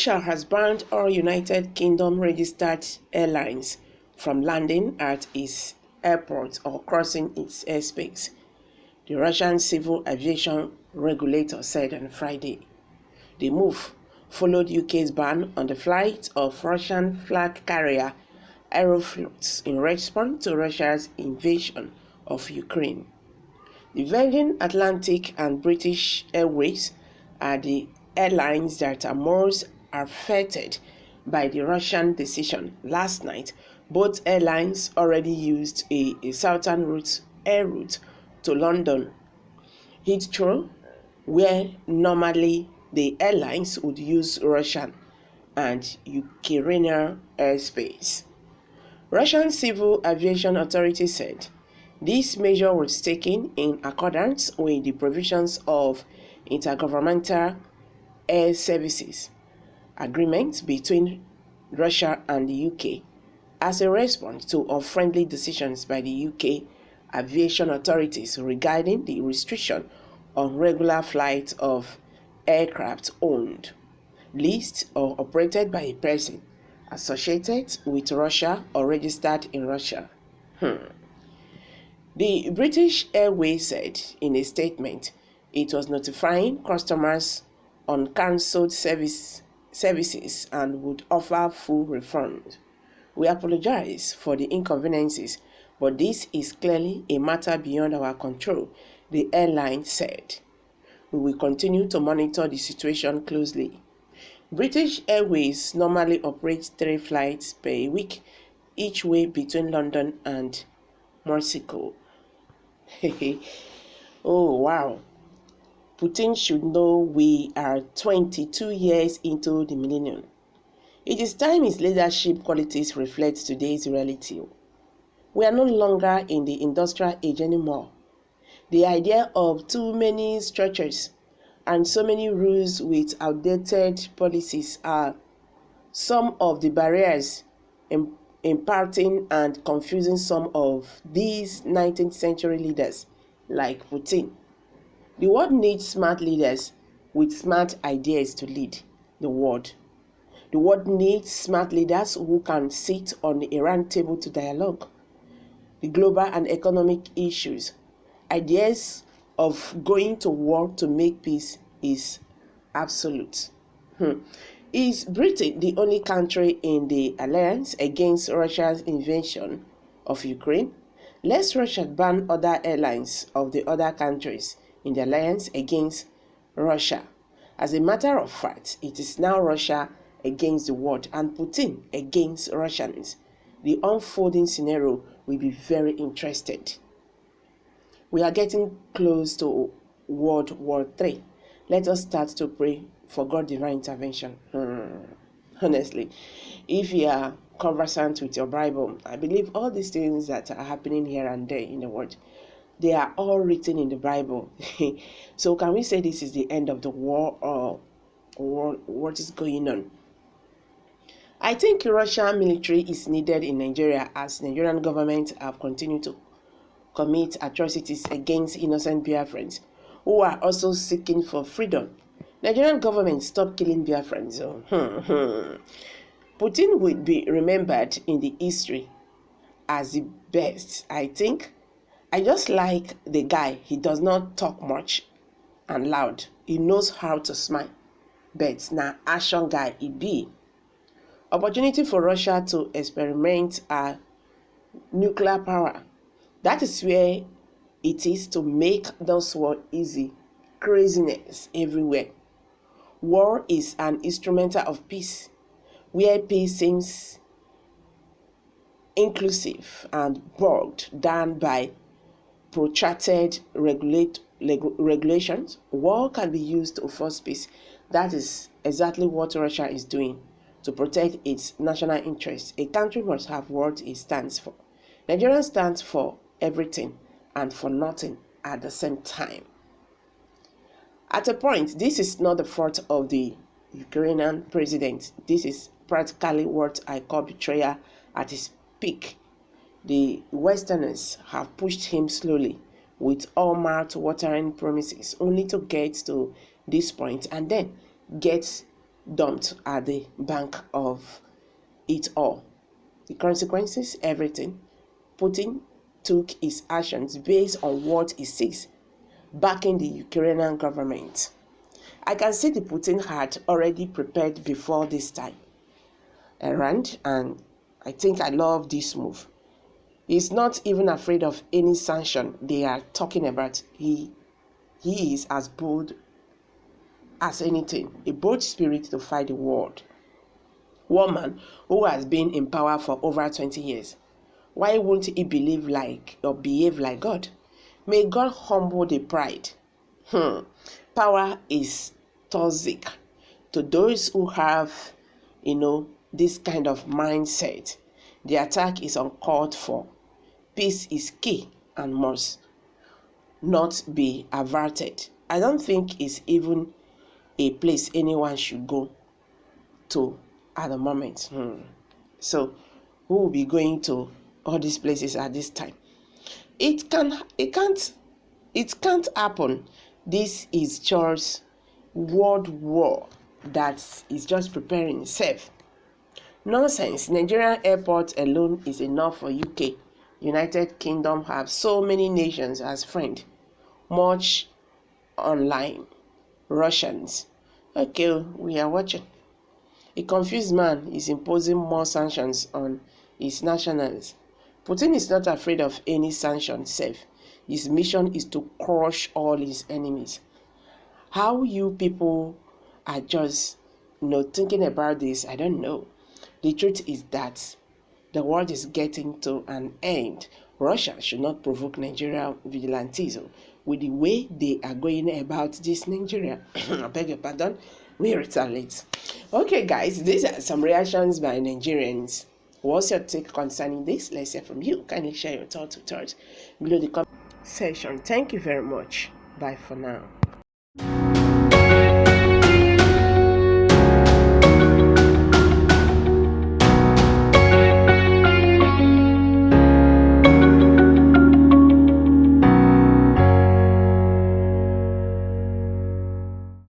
Russia has banned all United Kingdom registered airlines from landing at its airports or crossing its airspace, the Russian civil aviation regulator said on Friday. The move followed UK's ban on the flight of Russian flag carrier Aeroflots in response to Russia's invasion of Ukraine. The Virgin Atlantic and British Airways are the airlines that are most affected by the Russian decision. Last night, both airlines already used a southern air route to London Heathrow, where normally the airlines would use Russian and Ukrainian airspace. Russian Civil Aviation Authority said this measure was taken in accordance with the provisions of Intergovernmental Air Services Agreement between Russia and the UK as a response to unfriendly decisions by the UK aviation authorities regarding the restriction on regular flights of aircraft owned, leased, or operated by a person associated with Russia or registered in Russia. The British Airways said in a statement it was notifying customers on cancelled services and would offer full refund. We apologize for the inconveniences, but this is clearly a matter beyond our control, the airline said. We will continue to monitor the situation closely. British Airways normally operates 3 flights per week, each way between London and Moscow. Oh, wow. Putin should know we are 22 years into the millennium. It is time his leadership qualities reflect today's reality. We are no longer in the industrial age anymore. The idea of too many structures and so many rules with outdated policies are some of the barriers impacting and confusing some of these 19th century leaders like Putin. The world needs smart leaders with smart ideas to lead the world. The world needs smart leaders who can sit on a round table to dialogue the global and economic issues. Ideas of going to war to make peace is absolute. Is Britain the only country in the alliance against Russia's invasion of Ukraine? Lest Russia ban other airlines of the other countries in the alliance against Russia. As a matter of fact, it is now Russia against the world and Putin against Russians. The unfolding scenario will be very interesting. We are getting close to World War III. Let us start to pray for God's divine intervention. Honestly, if you are conversant with your Bible, I believe all these things that are happening here and there in the world, they are all written in the Bible. So can we say this is the end of the war, or what is going on? I think Russian military is needed in Nigeria as Nigerian government have continued to commit atrocities against innocent Biafrans who are also seeking for freedom. Nigerian government stop killing Biafrans. Putin will be remembered in the history as the best. I think I just like the guy. He does not talk much and loud. He knows how to smile. But now action guy he be. Opportunity for Russia to experiment a nuclear power. That is where it is to make those war easy. Craziness everywhere. War is an instrument of peace, where peace seems inclusive and bogged down by protracted regulations. War can be used to force peace. That is exactly what Russia is doing to protect its national interests. A country must have what it stands for. Nigeria stands for everything and for nothing at the same time. At a point, this is not the fault of the Ukrainian president. This is practically what I call betrayal at his peak. The Westerners have pushed him slowly with all mouth-watering promises, only to get to this point and then get dumped at the bank of it all. The consequences, everything. Putin took his actions based on what he sees, backing the Ukrainian government. I can see the Putin had already prepared before this time around, and I think I love this move. He's not even afraid of any sanction they are talking about. He is as bold as anything, a bold spirit to fight the world. One man who has been in power for over 20 years. Why won't he behave like God? May God humble the pride. Power is toxic to those who have, this kind of mindset. The attack is uncalled for. Peace is key and must not be averted. I don't think it's even a place anyone should go to at the moment. So, who will be going to all these places at this time? It can't happen. This is just world war that is just preparing itself. Nonsense. Nigerian airport alone is enough for UK. United Kingdom have so many nations as friend. Much online. Russians. Okay, we are watching. A confused man is imposing more sanctions on his nationals. Putin is not afraid of any sanction safe. His mission is to crush all his enemies. How you people are just thinking about this, I don't know. The truth is that the world is getting to an end. Russia should not provoke Nigeria vigilantes with the way they are going about this Nigeria. I beg your pardon. We retaliate. Okay, guys, these are some reactions by Nigerians. What's your take concerning this? Let's hear from you. Kindly share your thoughts with us below the comment section. Thank you very much. Bye for now.